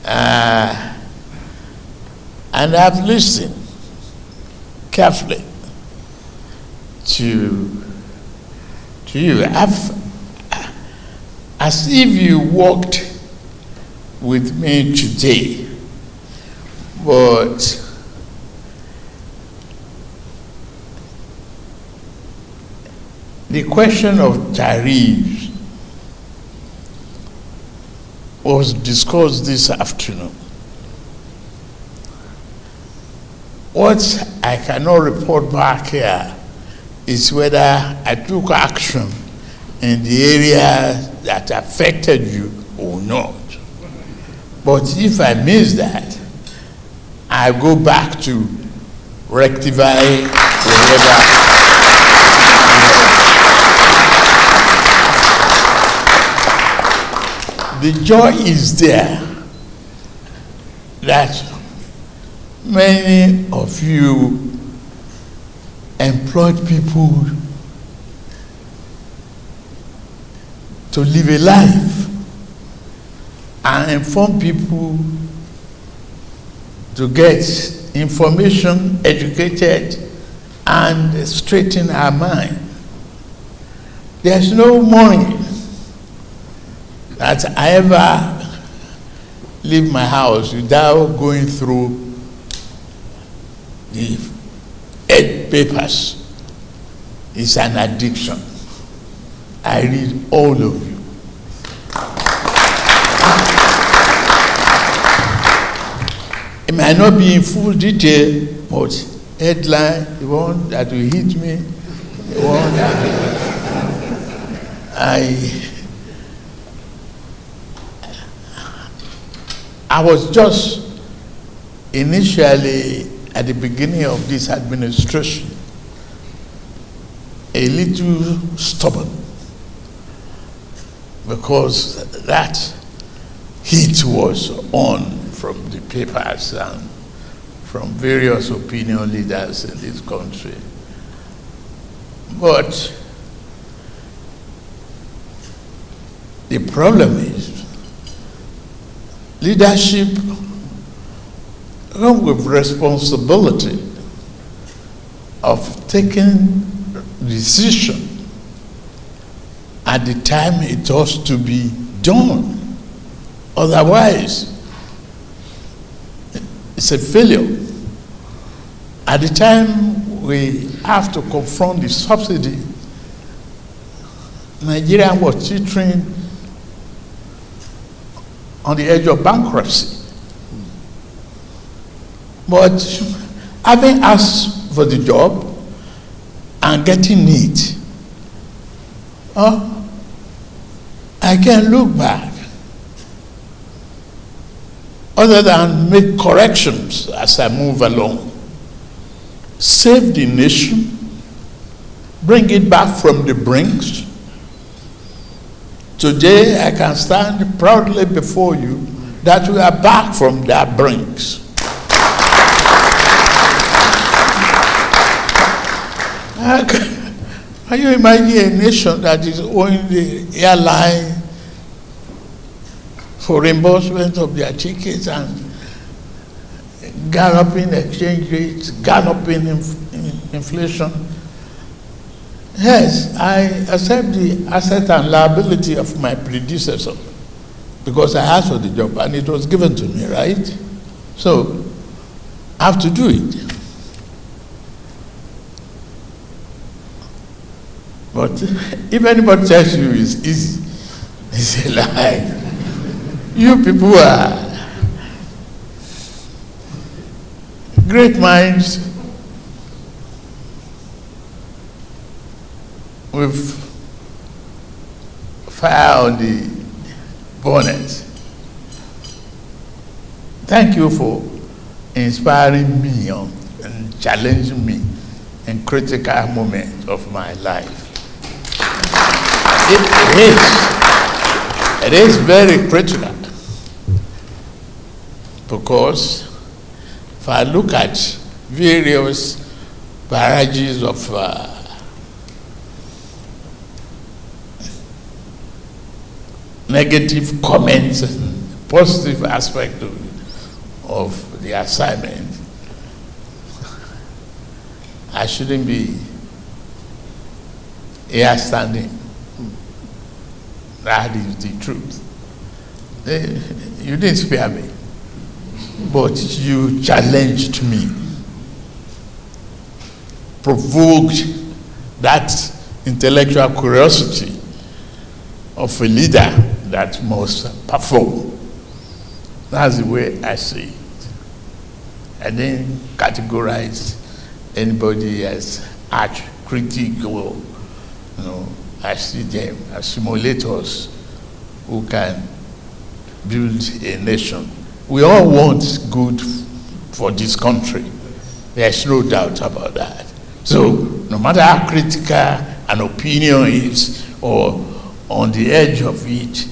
And I've listened carefully to you. As if you walked with me today, but the question of tariffs was discussed this afternoon. What I cannot report back here is whether I took action in the area that affected you or not. But if I miss that, I go back to rectify wherever. The joy is there that many of you employed people to live a life and inform people to get information, educated, and straighten our mind. There's no morning that I ever leave my house without going through the 8 papers. It's an addiction. I read all of you. It might not be in full detail, but headline, the one that will hit me, the one I was just initially at the beginning of this administration a little stubborn because that heat was on from the papers and from various opinion leaders in this country. But the problem is leadership comes with responsibility of taking decision at the time it has to be done. Otherwise, it's a failure. At the time we have to confront the subsidy, Nigeria was teetering on the edge of bankruptcy. But having asked for the job and getting it, I can look back other than make corrections as I move along. Save the nation, bring it back from the brinks. Today I can stand proudly before you that we are back from that brinks. Can you imagine a nation that is owing the airline for reimbursement of their tickets and galloping exchange rates, galloping inflation? Yes, I accept the asset and liability of my predecessor because I asked for the job and it was given to me, right? So I have to do it. But if anybody tells you it's easy, it's a lie. You people are great minds with fire on the bonnet. Thank you for inspiring me and challenging me in critical moments of my life. It is very critical because if I look at various barrages of negative comments and positive aspect of the assignment, I shouldn't be here standing. That is the truth. You didn't spare me, but you challenged me, provoked that intellectual curiosity of a leader that must perform. That's the way I see it. I didn't categorize anybody as arch critical. I see them as simulators who can build a nation. We all want good for this country. There's no doubt about that. So no matter how critical an opinion is or on the edge of it,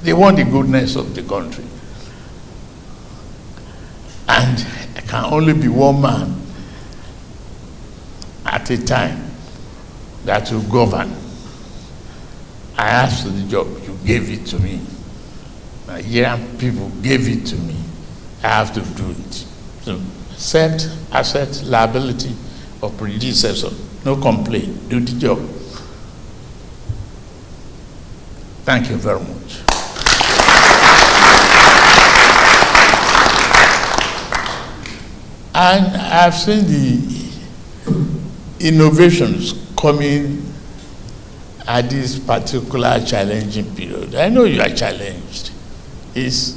they want the goodness of the country. And there can only be one man at a time that will govern. I asked for the job, you gave it to me. Nigerian people gave it to me. I have to do it. So accept asset liability of predecessor. No complaint, do the job. Thank you very much. And I've seen the innovations coming at this particular challenging period. I know you are challenged. It's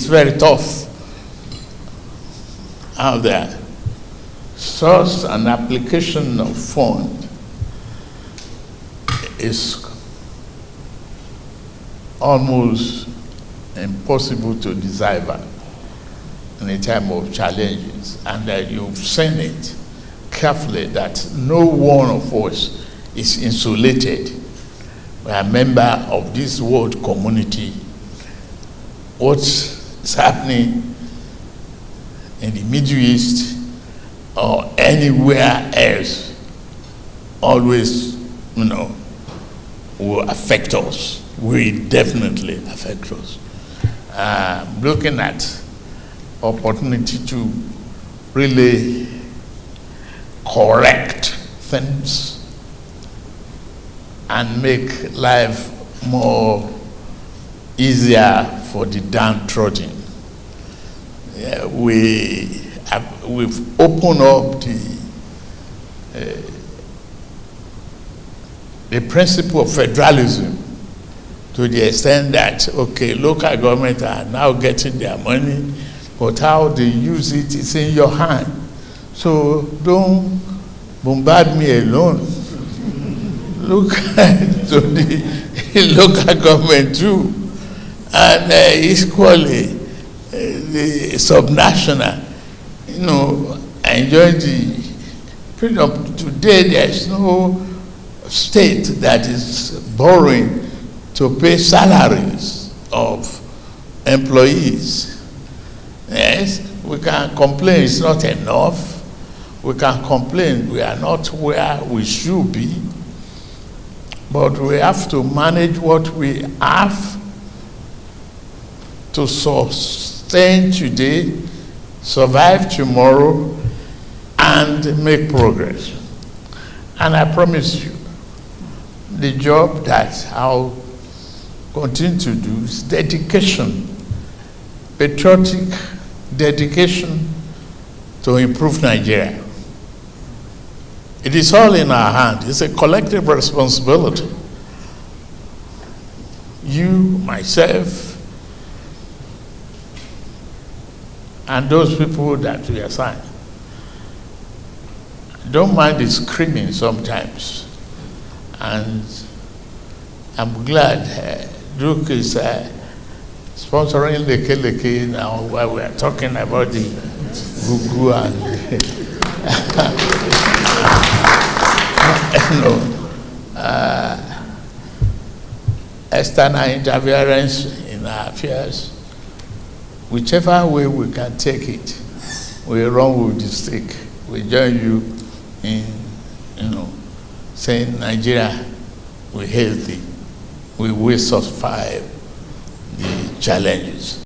very tough out there. Source and application of fund is almost impossible to decipher in a time of challenges, and that you've seen it carefully that no one of us is insulated. We are a member of this world community. What's happening in the Middle East or anywhere else always, will affect us. Will definitely affect us. Looking at opportunity to really correct things and make life more easier for the downtrodden. We've opened up the principle of federalism to the extent that, okay, local government are now getting their money, but how they use it is in your hand. So don't bombard me alone. Look to the local government too, and equally the subnational, enjoy the freedom. Today there is no state that is borrowing to pay salaries of employees. Yes, we can complain it's not enough. We can complain we are not where we should be. But we have to manage what we have to sustain today, survive tomorrow, and make progress. And I promise you, the job that I'll continue to do is dedication, patriotic dedication to improve Nigeria. It is all in our hands. It's a collective responsibility. You, myself, and those people that we assign. Don't mind the screaming sometimes. And I'm glad Duke is sponsoring Leke now while we are talking about the Gugu and external interference in our affairs. Whichever way we can take it, we run with the stick. We join you in, saying Nigeria, we hail thee. we will survive the challenges.